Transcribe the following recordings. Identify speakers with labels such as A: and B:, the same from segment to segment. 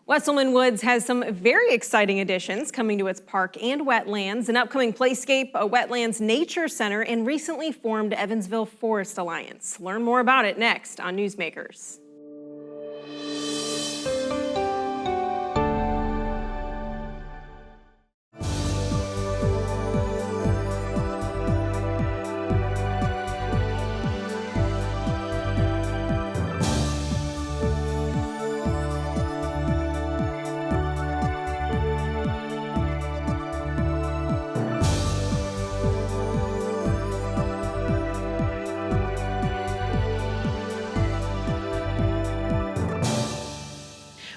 A: Wesselman Woods has some very exciting additions coming to its park and wetlands, an upcoming playscape, a wetlands nature center, and recently formed Evansville Forest Alliance. Learn more about it next on Newsmakers.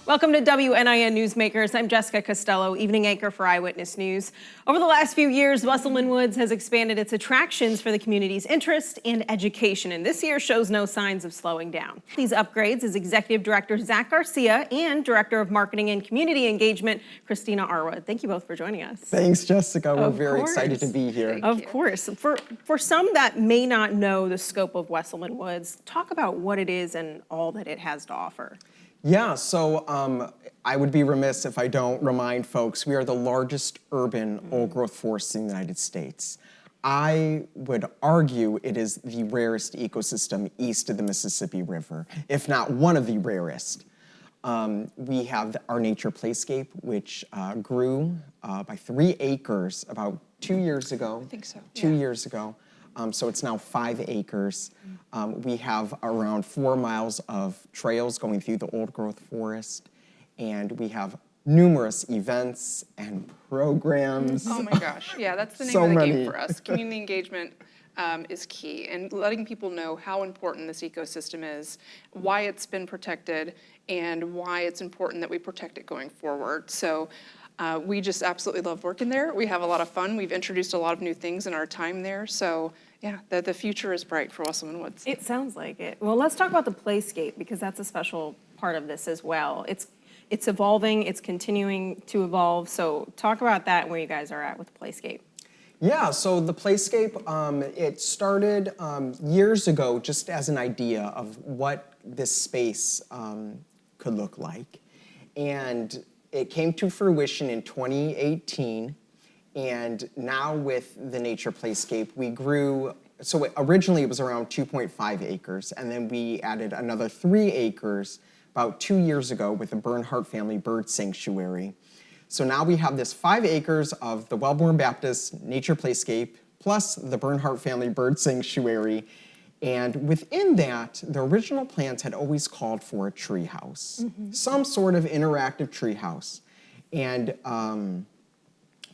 A: Welcome to WNIN Newsmakers. I'm Jessica Costello, evening anchor for Eyewitness News. Over the last few years, Wesselman Woods has expanded its attractions for the community's interest and education, and this year shows no signs of slowing down. These upgrades is Executive Director Zach Garcia and Director of Marketing and Community Engagement, Christina Arwood. Thank you both for joining us.
B: Thanks, Jessica. We're very excited to be here.
A: Of course. For some that may not know the scope of Wesselman Woods, talk about what it is and all that it has to offer.
B: Yeah, so I would be remiss if I don't remind folks we are the largest urban old-growth forest in the United States. I would argue it is the rarest ecosystem east of the Mississippi River, if not one of the rarest. We have our nature playscape, which grew by 3 acres about 2 years ago.
C: I think so.
B: 2 years ago. So it's now 5 acres. We have around 4 miles of trails going through the old growth forest, and we have numerous events and programs.
C: Oh my gosh, yeah, that's the name
B: So
C: of the
B: many.
C: game for us. Community engagement is key, and letting people know how important this ecosystem is, why it's been protected, and why it's important that we protect it going forward. So we just absolutely love working there. We have a lot of fun. We've introduced a lot of new things in our time there. So yeah, the future is bright for Wesselman Woods.
A: It sounds like it. Well, let's talk about the playscape because that's a special part of this as well. It's evolving, it's continuing to evolve. So talk about that and where you guys are at with the playscape.
B: Yeah, so the playscape, it started years ago just as an idea of what this space could look like. And it came to fruition in 2018, and now with the nature playscape, we grew, so originally it was around 2.5 acres, and then we added another 3 acres about 2 years ago with the Bernhardt Family Bird Sanctuary. So now we have this 5 acres of the Wellborn Baptist Nature Playscape, plus the Bernhardt Family Bird Sanctuary. And within that, the original plans had always called for a tree house, some sort of interactive tree house. And,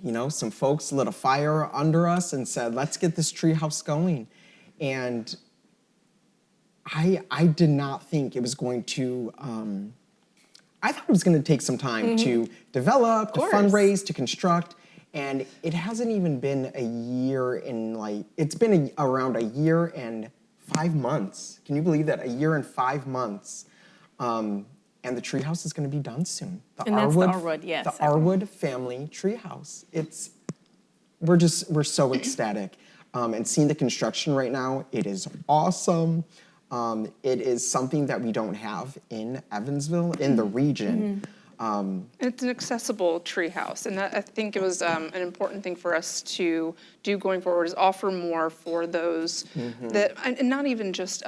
B: you know, some folks lit a fire under us and said, let's get this tree house going. And I did not think it was going to, I thought it was going to take some time to develop, to fundraise, to construct. And it hasn't even been a year in it's been around a year and 5 months. Can you believe that? A year and 5 months. And the treehouse is going to be done soon.
A: That's the Arwood, yes.
B: The Arwood family treehouse. We're so ecstatic. And seeing the construction right now, it is awesome. It is something that we don't have in Evansville, in the region.
C: It's an accessible treehouse, and that, I think it was an important thing for us to do going forward is offer more for those that, and not even just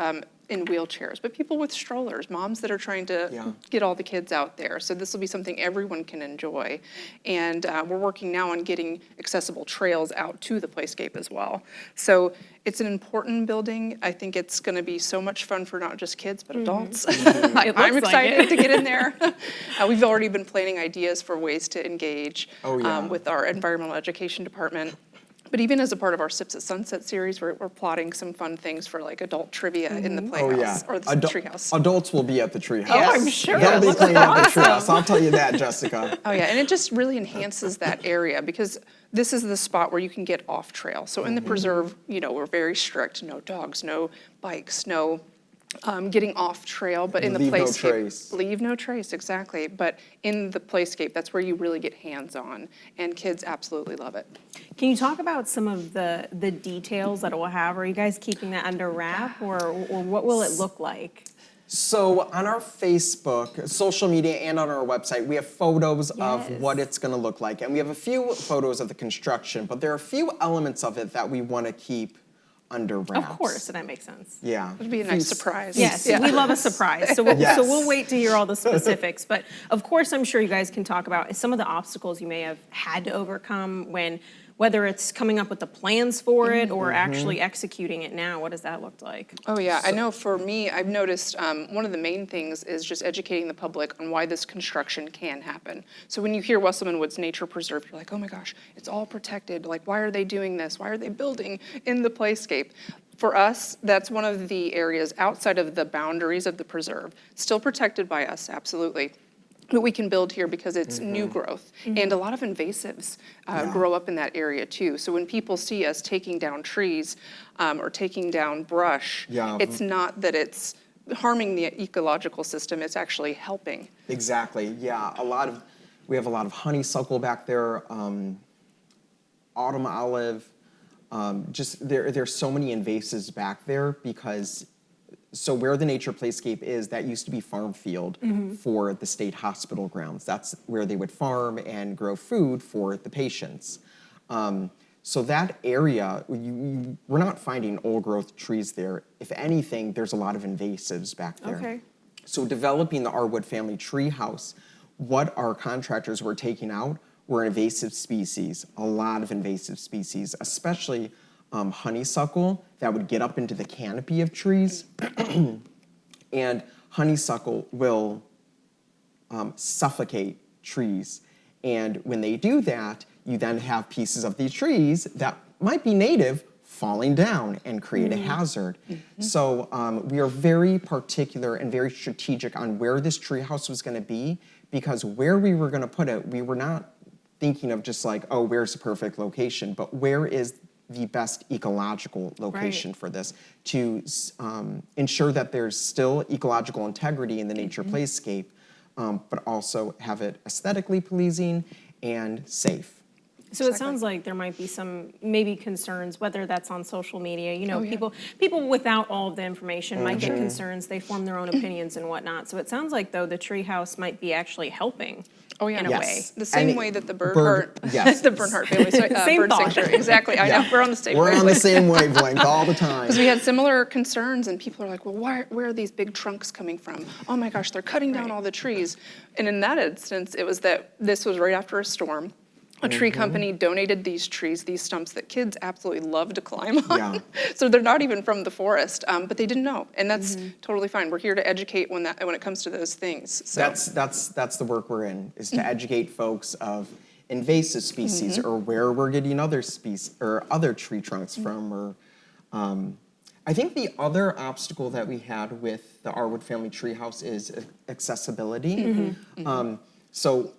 C: in wheelchairs, but people with strollers, moms that are trying to get all the kids out there. So this will be something everyone can enjoy. And we're working now on getting accessible trails out to the playscape as well. So it's an important building. I think it's going to be so much fun for not just kids, but adults. I'm excited to get in there. We've already been planning ideas for ways to engage with our environmental education department. But even as a part of our Sips at Sunset series, we're plotting some fun things for like adult trivia in the playhouse or the treehouse.
B: Adults will be at the treehouse.
A: Oh, I'm sure.
B: They'll be playing at the treehouse. I'll tell you that, Jessica.
C: Oh yeah, and it just really enhances that area because this is the spot where you can get off trail. So in the preserve, you know, we're very strict: no dogs, no bikes, no getting off trail, but in the playscape, leave no trace, exactly. But in the playscape, that's where you really get hands-on, and kids absolutely love it.
A: Can you talk about some of the details that it will have? Are you guys keeping that under wrap, or what will it look like?
B: So on our Facebook, social media, and on our website, we have photos of what it's going to look like. And we have a few photos of the construction, but there are a few elements of it that we want to keep under wraps.
A: Of course, that makes sense.
B: Yeah.
C: It would be a nice surprise.
A: Yes,
C: Yeah.
A: we love a surprise. So
B: Yes.
A: we'll wait to hear all the specifics. But of course, I'm sure you guys can talk about some of the obstacles you may have had to overcome whether it's coming up with the plans for it or actually executing it now. What does that look like?
C: Oh, yeah. I know for me, I've noticed one of the main things is just educating the public on why this construction can happen. So when you hear Wesselman Woods Nature Preserve, you're like, oh my gosh, it's all protected. Like, why are they doing this? Why are they building in the playscape? For us, that's one of the areas outside of the boundaries of the preserve, still protected by us, absolutely. But we can build here because it's new growth. And a lot of invasives grow up in that area too. So when people see us taking down trees or taking down brush, it's not that it's harming the ecological system, it's actually helping.
B: Exactly, yeah. We have a lot of honeysuckle back there, autumn olive. There's so many invasives back there because so where the nature playscape is, that used to be farm field for the state hospital grounds. That's where they would farm and grow food for the patients. So that area, we're not finding old growth trees there. If anything, there's a lot of invasives back there.
A: Okay.
B: So developing the Arwood family tree house, what our contractors were taking out were invasive species, a lot of invasive species, especially honeysuckle that would get up into the canopy of trees. And honeysuckle will suffocate trees. And when they do that, you then have pieces of these trees that might be native falling down and create a hazard. So we are very particular and very strategic on where this treehouse was going to be, because where we were going to put it, we were not thinking of just like, oh, where's the perfect location, but where is the best ecological location for this to ensure that there's still ecological integrity in the nature playscape, but also have it aesthetically pleasing and safe.
A: So it sounds like there might be some maybe concerns, whether that's on social media. You know, people without all of the information might get concerns. They form their own opinions and whatnot. So it sounds like though the treehouse might be actually helping.
C: Oh yeah,
A: in a way.
C: The same way that the Bernhardt family,
A: Same
C: bird
A: thought.
C: sanctuary. Exactly. I know we're on the same.
B: We're on the same wavelength all the time.
C: Because we had similar concerns, and people are like, well, where are these big trunks coming from? Oh my gosh, they're cutting down all the trees. And in that instance, it was that this was right after a storm. A tree company donated these trees, these stumps that kids absolutely love to climb on. So they're not even from the forest, but they didn't know, and that's totally fine. We're here to educate when it comes to those things. So.
B: That's the work we're in, is to educate folks of invasive species or where we're getting other species or other tree trunks from. Or I think the other obstacle that we had with the Arwood family treehouse is accessibility. So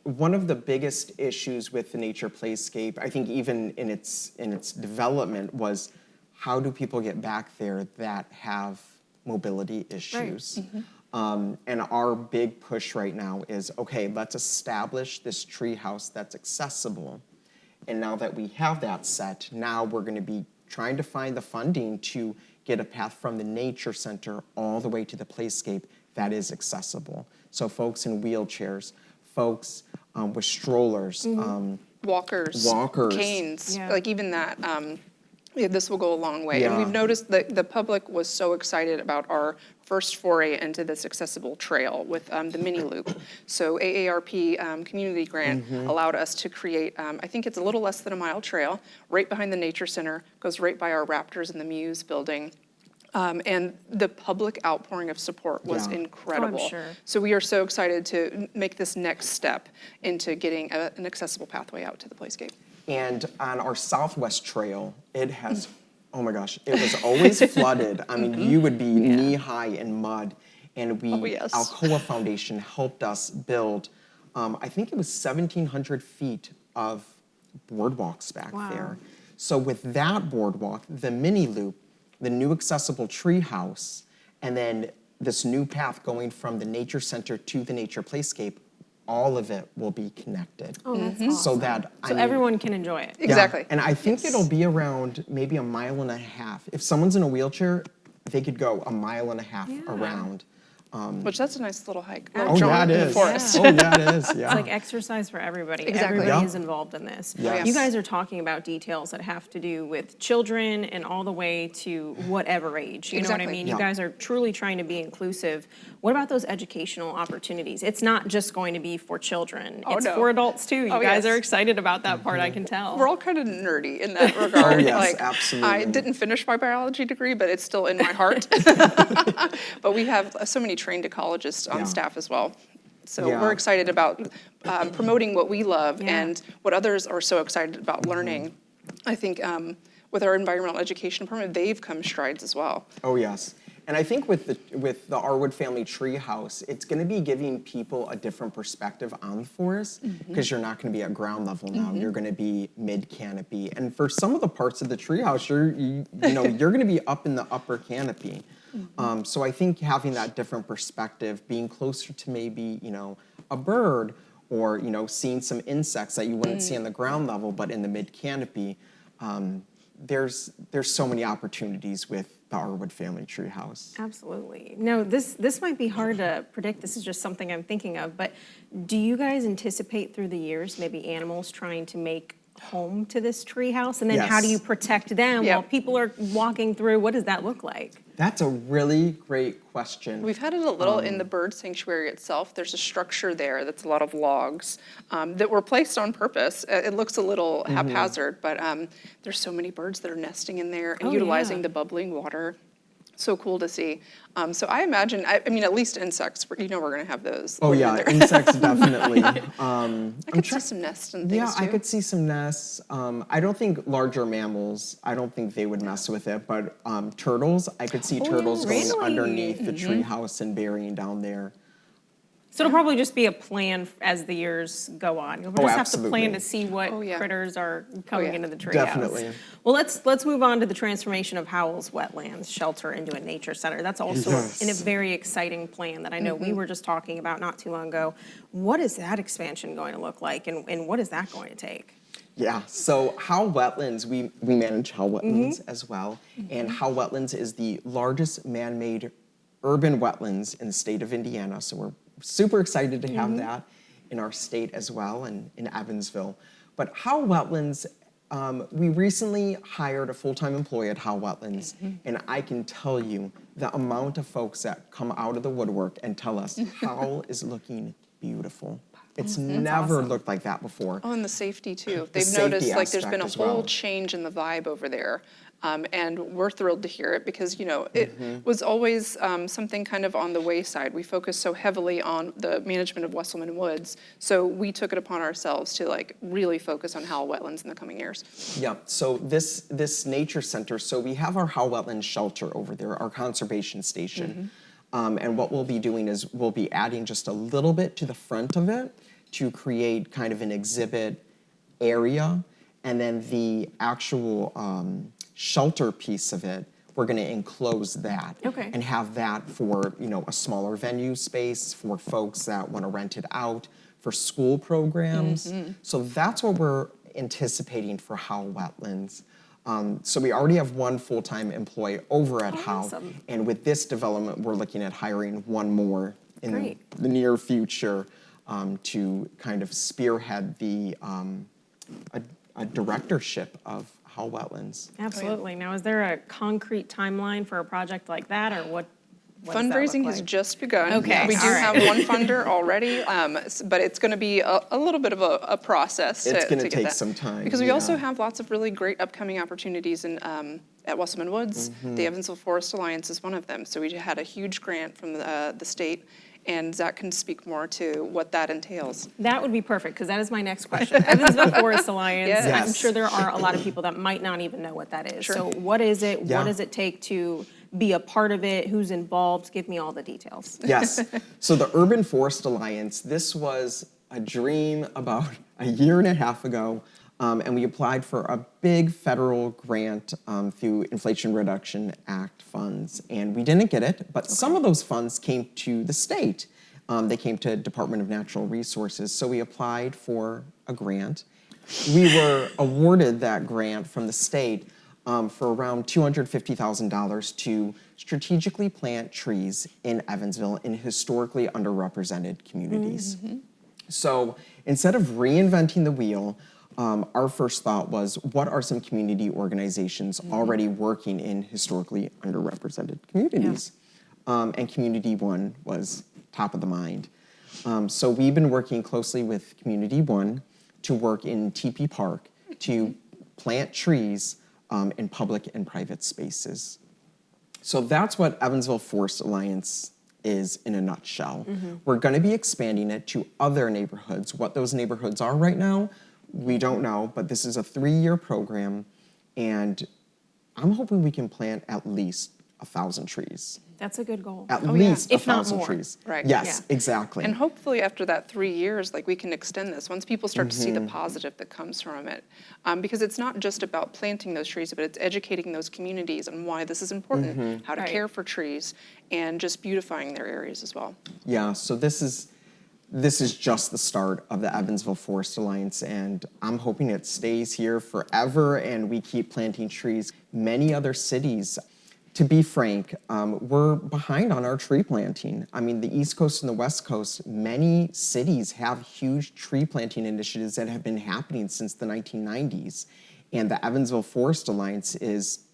B: one of the biggest issues with the nature playscape, I think even in its development, was how do people get back there that have mobility issues? And our big push right now is, okay, let's establish this treehouse that's accessible. And now that we have that set, now we're going to be trying to find the funding to get a path from the nature center all the way to the playscape that is accessible. So folks in wheelchairs, folks with strollers,
C: walkers, canes, like even that. This will go a long way. And we've noticed that the public was so excited about our first foray into this accessible trail with the mini loop. So AARP community grant allowed us to create, I think it's a little less than a mile trail, right behind the Nature Center, goes right by our Raptors and the Muse building. And the public outpouring of support was incredible.
A: Oh, I'm sure.
C: So we are so excited to make this next step into getting an accessible pathway out to the playscape.
B: And on our Southwest Trail, it has, oh my gosh, it was always flooded. I mean, you would be knee-high in mud. And Alcoa Foundation helped us build, I think it was 1,700 feet of boardwalks back there. So with that boardwalk, the mini loop, the new accessible treehouse, and then this new path going from the nature center to the nature playscape, all of it will be connected.
A: Oh, that's awesome.
B: So that
A: everyone can enjoy it.
C: Exactly.
B: And I think it'll be around maybe 1.5 miles. If someone's in a wheelchair, they could go a mile and a half around.
C: Which that's a nice little hike.
B: Oh, yeah, it
C: in the
B: is.
C: forest.
B: Oh, yeah, it is. Yeah.
A: It's like exercise for everybody.
C: Exactly.
A: Everybody
B: Yeah.
A: is involved in this.
B: Yes.
A: You guys are talking about details that have to do with children and all the way to whatever age. You know what I
C: Exactly.
A: mean?
B: Yeah.
A: You guys are truly trying to be inclusive. What about those educational opportunities? It's not just going to be for children.
C: Oh,
A: it's
C: no.
A: for adults too. You
C: Oh,
A: guys
C: yes.
A: are excited about that part, I can tell.
C: We're all kind of nerdy in that regard.
B: Oh, yes,
C: like,
B: absolutely.
C: I didn't finish my biology degree, but it's still in my heart. But we have so many trained ecologists on
B: Yeah.
C: staff as well. So
B: Yeah.
C: we're excited about promoting what we love
A: Yeah.
C: and what others are so excited about learning. I think with our environmental education program, they've come strides as well.
B: Oh, yes. And I think with the Arwood Family Treehouse, it's going to be giving people a different perspective on the forest because you're not going to be at ground level now. You're going to be mid canopy, and for some of the parts of the treehouse, you're going to be up in the upper canopy. So I think having that different perspective, being closer to maybe a bird or seeing some insects that you wouldn't see on the ground level, but in the mid canopy. There's so many opportunities with the Arwood Family Treehouse.
A: Absolutely. No, this might be hard to predict. This is just something I'm thinking of. But do you guys anticipate through the years maybe animals trying to make home to this treehouse? And then how do
B: Yes.
A: you protect them
C: Yep.
A: while people are walking through? What does that look like?
B: That's a really great question.
C: We've had it a little in the bird sanctuary itself. There's a structure there that's a lot of logs that were placed on purpose. It looks a little haphazard, but there's so many birds that are nesting in there and
A: Oh,
C: utilizing
A: yeah.
C: the bubbling water. So cool to see. So I imagine, I mean, at least insects, we're going to have those.
B: Oh
C: living
B: yeah,
C: there.
B: insects definitely.
C: I could see some nests and things
B: Yeah,
C: too.
B: I could see some nests. I don't think larger mammals, I don't think they would mess with it, but turtles, I could see turtles going
A: really?
B: underneath the treehouse and burying down there.
A: So it'll probably just be a plan as the years go on. You'll just have to
B: absolutely.
A: plan to see what
C: Oh, yeah.
A: critters are coming
C: yeah.
A: into the treehouse.
B: Definitely.
A: Well, let's move on to the transformation of Howell's Wetlands Shelter into a nature center. That's also
B: Yes.
A: in a very exciting plan that I know we were just talking about not too long ago. What is that expansion going to look like, and what is that going to take?
B: Yeah, so Howell Wetlands, we manage Howell Wetlands as well, and Howell Wetlands is the largest man-made urban wetlands in the state of Indiana, so we're super excited to have that in our state as well and in Evansville. But Howell Wetlands, we recently hired a full-time employee at Howell Wetlands, and I can tell you the amount of folks that come out of the woodwork and tell us Howell is looking beautiful. It's never
A: awesome.
B: looked like that before.
C: Oh, and the safety too. They've
B: safety
C: noticed like there's been a
B: aspect as
C: whole
B: well.
C: change in the vibe over there. And we're thrilled to hear it because, it was always something kind of on the wayside. We focused so heavily on the management of Wesselman Woods. So we took it upon ourselves to like really focus on Howell Wetlands in the coming years.
B: Yeah, so this nature center, so we have our Howell Wetlands shelter over there, our conservation station. And what we'll be doing is we'll be adding just a little bit to the front of it to create kind of an exhibit area. And then the actual shelter piece of it, we're going to enclose that
A: Okay.
B: and have that for a smaller venue space for folks that want to rent it out for school programs. So that's what we're anticipating for Howell Wetlands. So we already have one full-time employee over at Howell,
A: Awesome.
B: and with this development, we're looking at hiring one more in
A: Great.
B: the near future to kind of spearhead the a directorship of Howell Wetlands.
A: Absolutely. Now, is there a concrete timeline for a project like that, or what does that look
C: Fundraising has
A: like?
C: just begun.
A: Okay,
C: We do
A: all right.
C: have one funder already, but it's going to be a little bit of a process
B: It's
C: to
B: gonna
C: get
B: take
C: that.
B: some time,
C: Because we also
B: yeah.
C: have lots of really great upcoming opportunities at Wesselman Woods. The Evansville Forest Alliance is one of them. So we had a huge grant from the state, and Zach can speak more to what that entails.
A: That would be perfect, because that is my next question. Evansville Forest Alliance,
C: Yes.
A: I'm
B: Yes.
A: sure there are a lot of people that might not even know what that is.
C: Sure.
A: So what is it?
B: Yeah.
A: What does it take to be a part of it? Who's involved? Give me all the details.
B: Yes. So the Urban Forest Alliance, this was a dream about a year and a half ago, and we applied for a big federal grant through Inflation Reduction Act funds, and we didn't get it, but some of those funds came to the state. They came to Department of Natural Resources, so we applied for a grant. We were awarded that grant from the state, for around $250,000 to strategically plant trees in Evansville in historically underrepresented communities. So instead of reinventing the wheel, our first thought was, what are some community organizations already working in historically underrepresented communities? And Community One was top of the mind. So we've been working closely with Community One to work in TP Park to plant trees in public and private spaces. So that's what Evansville Forest Alliance is in a nutshell. We're going to be expanding it to other neighborhoods. What those neighborhoods are right now, we don't know, but this is a 3-year program, and I'm hoping we can plant at least 1,000 trees.
A: That's a good goal.
B: At least
A: If not
B: 1,000
A: more.
B: trees.
C: Right.
B: Yes, exactly.
C: And hopefully after that 3 years, like we can extend this once people start to see the positive that comes from it. Because it's not just about planting those trees, but it's educating those communities on why this is important, how to
A: Right.
C: care for trees, and just beautifying their areas as well.
B: Yeah, so this is just the start of the Evansville Forest Alliance, and I'm hoping it stays here forever and we keep planting trees. Many other cities, to be frank, we're behind on our tree planting. I mean, the East Coast and the West Coast, many cities have huge tree planting initiatives that have been happening since the 1990s. And the Evansville Forest Alliance is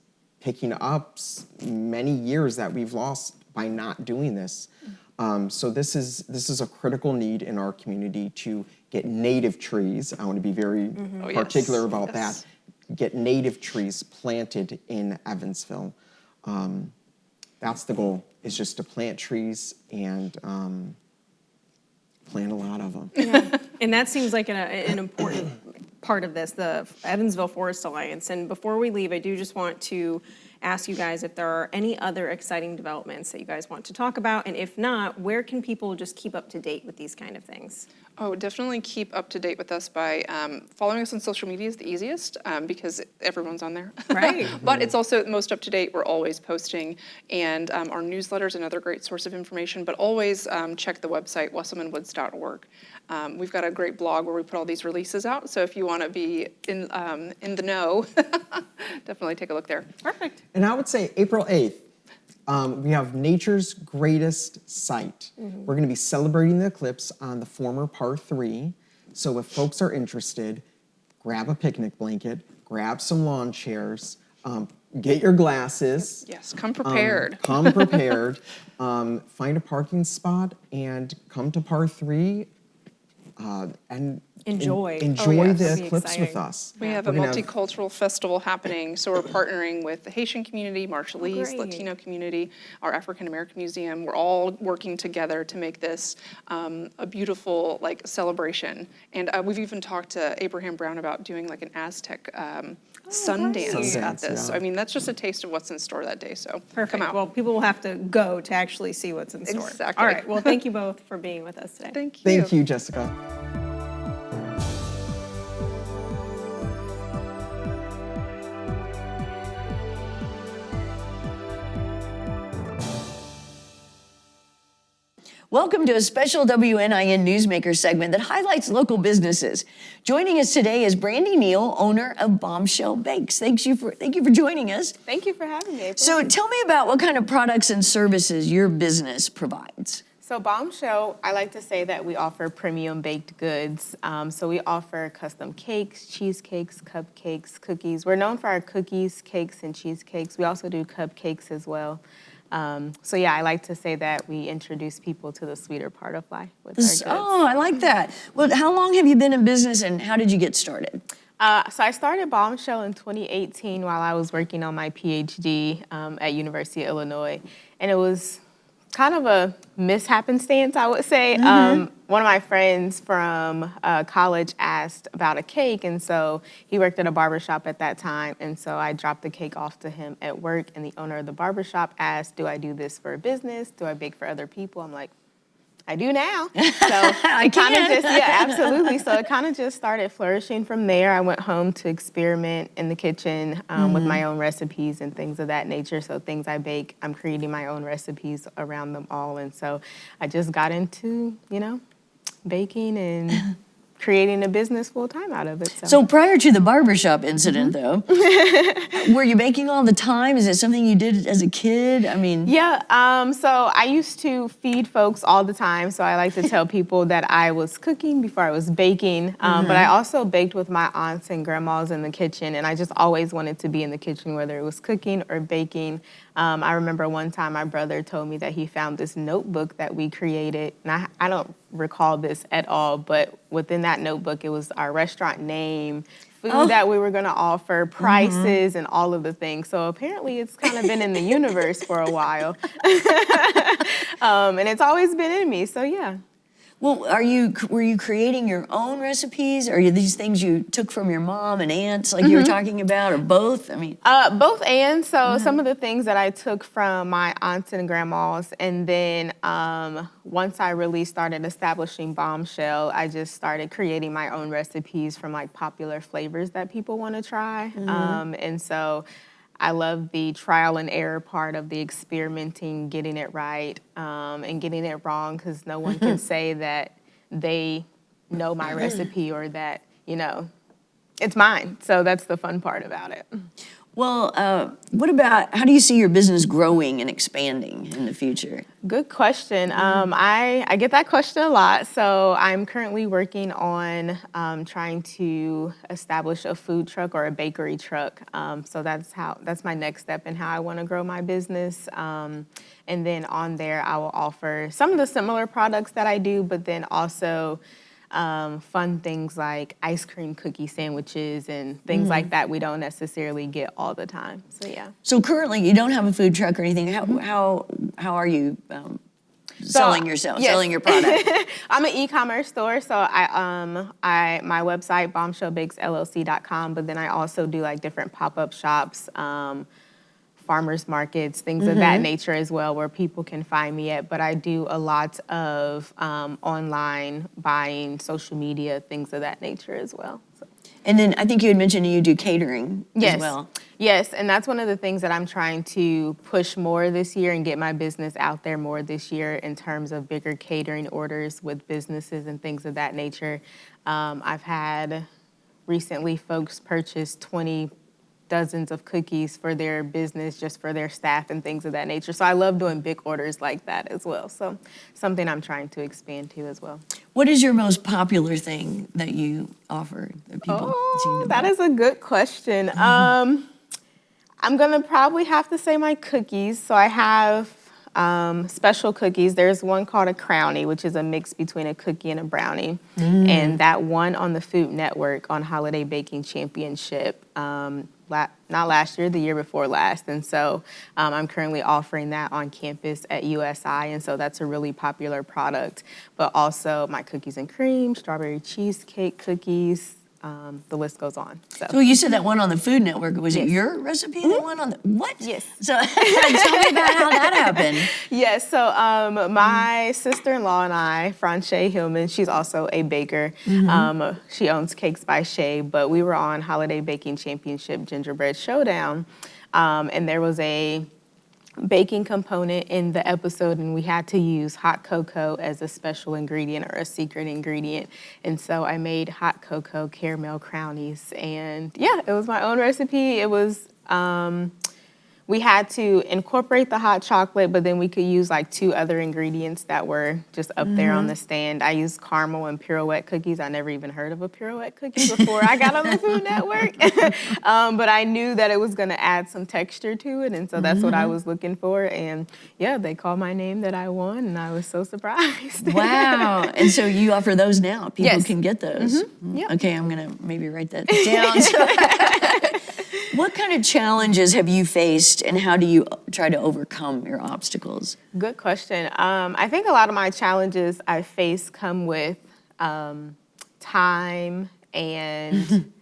B: picking up many years that we've lost by not doing this. So this is a critical need in our community to get native trees. I want to be very particular about that. Get native trees planted in Evansville. That's the goal, is just to plant trees and plant a lot of them.
A: Yeah. And that seems like an important part of this, the Evansville Forest Alliance. And before we leave, I do just want to ask you guys if there are any other exciting developments that you guys want to talk about. And if not, where can people just keep up to date with these kind of things?
C: Oh, definitely keep up to date with us by following us on social media is the easiest because everyone's on there.
A: Right.
C: But it's also most up to date. We're always posting, and our newsletter is another great source of information. But always check the website, wesselmanwoods.org. We've got a great blog where we put all these releases out. So if you want to be in the know, definitely take a look there.
A: Perfect.
B: And I would say April 8th, we have Nature's Greatest Sight. We're going to be celebrating the eclipse on the former par 3. So if folks are interested, grab a picnic blanket, grab some lawn chairs, get your glasses.
C: Yes, come prepared.
B: Come prepared. Find a parking spot and come to par 3 and
A: Enjoy.
B: enjoy
A: That'd
B: the
A: be
B: eclipse
A: exciting.
B: with us.
C: We have a
B: We're gonna
C: multicultural festival happening, so we're partnering with the Haitian community, Marshallese,
A: great.
C: Latino community, our African American Museum. We're all working together to make this a beautiful celebration. And we've even talked to Abraham Brown about doing like an Aztec Sundance
B: Sundance,
C: at this. So,
B: yeah.
C: I mean, that's just a taste of what's in store that day. So
A: Perfect.
C: come out.
A: Well, people will have to go to actually see what's in store.
C: Exactly.
A: All right. Well, thank you both for being with us today.
C: Thank you.
B: Thank you, Jessica.
D: Welcome to a special WNIN Newsmakers segment that highlights local businesses. Joining us today is Brandy Neal, owner of Bombshell Bakes. Thank you for joining us.
E: Thank you for having me, April.
D: So tell me about what kind of products and services your business provides.
E: So Bombshell, I like to say that we offer premium baked goods. So we offer custom cakes, cheesecakes, cupcakes, cookies. We're known for our cookies, cakes, and cheesecakes. We also do cupcakes as well. So yeah, I like to say that we introduce people to the sweeter part of life with our goods.
D: Oh, I like that. Well, how long have you been in business and how did you get started?
E: So I started Bombshell in 2018 while I was working on my PhD at University of Illinois. And it was kind of a mishappenstance, I would say. One of my friends from college asked about a cake, and so he worked at a barbershop at that time, and so I dropped the cake off to him at work, and the owner of the barbershop asked, do I do this for a business? Do I bake for other people? I'm like, I do now. So
D: I can.
E: Absolutely. So it kind of just started flourishing from there. I went home to experiment in the kitchen with my own recipes and things of that nature. So things I bake, I'm creating my own recipes around them all. And so I just got into, baking and creating a business full time out of it.
D: So prior to the barbershop incident, though, were you baking all the time? Is it something you did as a kid? I mean,
E: Yeah, so I used to feed folks all the time. So I like to tell people that I was cooking before I was baking. But I also baked with my aunts and grandmas in the kitchen. And I just always wanted to be in the kitchen, whether it was cooking or baking. I remember one time my brother told me that he found this notebook that we created. And I don't recall this at all, but within that notebook, it was our restaurant name, food that we were going to offer, prices, and all of the things. So apparently it's kind of been in the universe for a while. And it's always been in me, so yeah.
D: well, were you creating your own recipes? Or are these things you took from your mom and aunts, like you were talking about, or both? I mean,
E: Both and. So some of the things that I took from my aunts and grandmas, and then once I really started establishing Bombshell, I just started creating my own recipes from like popular flavors that people want to try. And so I love the trial and error part of the experimenting, getting it right, and getting it wrong, because no one can say that they know my recipe or that, it's mine. So that's the fun part about it.
D: well, what about, how do you see your business growing and expanding in the future?
E: Good question. I get that question a lot. So I'm currently working on trying to establish a food truck or a bakery truck. So that's my next step in how I want to grow my business. And then on there, I will offer some of the similar products that I do, but then also fun things like ice cream cookie sandwiches and things like that we don't necessarily get all the time. So yeah.
D: So currently, you don't have a food truck or anything. How are you selling yourself,
E: yes.
D: selling your product?
E: I'm an e-commerce store, so my website bombshellbakesllc.com, but then I also do like different pop-up shops, farmers markets, things of that nature as well, where people can find me at. But I do a lot of online buying, social media, things of that nature as well. So.
D: And then I think you had mentioned you do catering as well.
E: Yes, and that's one of the things that I'm trying to push more this year and get my business out there more this year in terms of bigger catering orders with businesses and things of that nature. I've had recently folks purchase 20 dozens of cookies for their business, just for their staff and things of that nature. So I love doing big orders like that as well. So something I'm trying to expand to as well.
D: What is your most popular thing that you offer that people seem to
E: That
D: buy?
E: is a good question. I'm gonna probably have to say my cookies. So I have special cookies. There's one called a crownie, which is a mix between a cookie and a brownie. And that won on the Food Network on Holiday Baking Championship. Not last year, the year before last. And so I'm currently offering that on campus at USI. And so that's a really popular product. But also my cookies and cream, strawberry cheesecake cookies, the list goes on.
D: So you said that one on the Food Network. Was it
E: Yes.
D: your recipe that won on the, what?
E: Yes.
D: So tell me about how that happened.
E: Yes, so my sister-in-law and I, Franche Hillman, she's also a baker. She owns Cakes by Shay, but we were on Holiday Baking Championship Gingerbread Showdown, and there was a baking component in the episode, and we had to use hot cocoa as a special ingredient or a secret ingredient. And so I made hot cocoa caramel crownies, and yeah, it was my own recipe. It was we had to incorporate the hot chocolate, but then we could use like 2 other ingredients that were just up there on the stand. I used caramel and pirouette cookies. I never even heard of a pirouette cookie before I got on the Food Network. But I knew that it was gonna add some texture to it, and so that's what I was looking for. And yeah, they called my name that I won, and I was so surprised.
D: Wow. And so you offer those now. People
E: Yes.
D: can get those.
E: Yep.
D: Okay, I'm going to maybe write that down. What kind of challenges have you faced, and how do you try to overcome your obstacles?
E: Good question. I think a lot of my challenges I face come with time and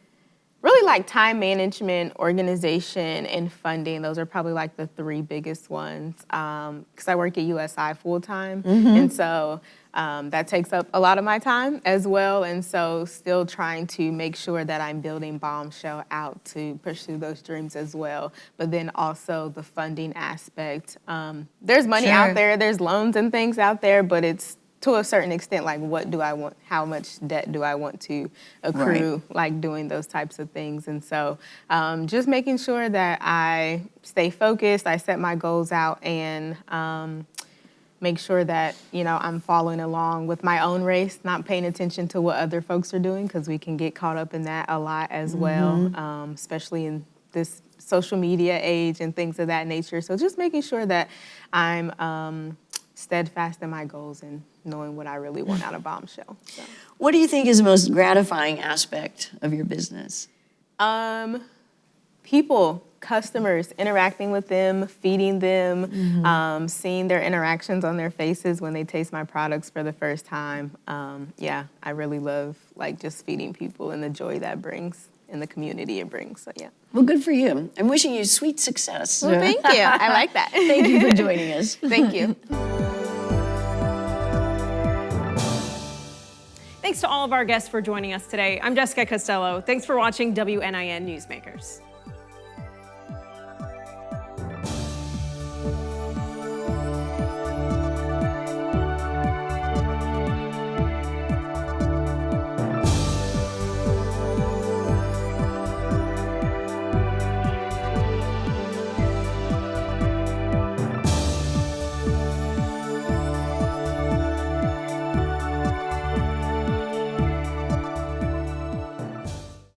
E: really like time management, organization, and funding. Those are probably like the 3 biggest ones because I work at USI full time. And so that takes up a lot of my time as well. And so still trying to make sure that I'm building Bombshell out to pursue those dreams as well. But then also the funding aspect. There's money
D: Sure.
E: out there, there's loans and things out there, but it's to a certain extent, like what do I want, how much debt do I want to accrue, like doing those types of things. And so just making sure that I stay focused, I set my goals out, and make sure that, I'm following along with my own race, not paying attention to what other folks are doing, because we can get caught up in that a lot as well, especially in this social media age and things of that nature. So just making sure that I'm steadfast in my goals and knowing what I really want out of Bombshell. So.
D: What do you think is the most gratifying aspect of your business?
E: People, customers, interacting with them, feeding them, seeing their interactions on their faces when they taste my products for the first time. Yeah, I really love just feeding people and the joy that brings and the community it brings. So yeah.
D: Well, good for you. I'm wishing you sweet success.
E: Well, thank you. I like that.
D: Thank you for joining us.
E: Thank you.
A: Thanks to all of our guests for joining us today. I'm Jessica Costello. Thanks for watching WNIN Newsmakers.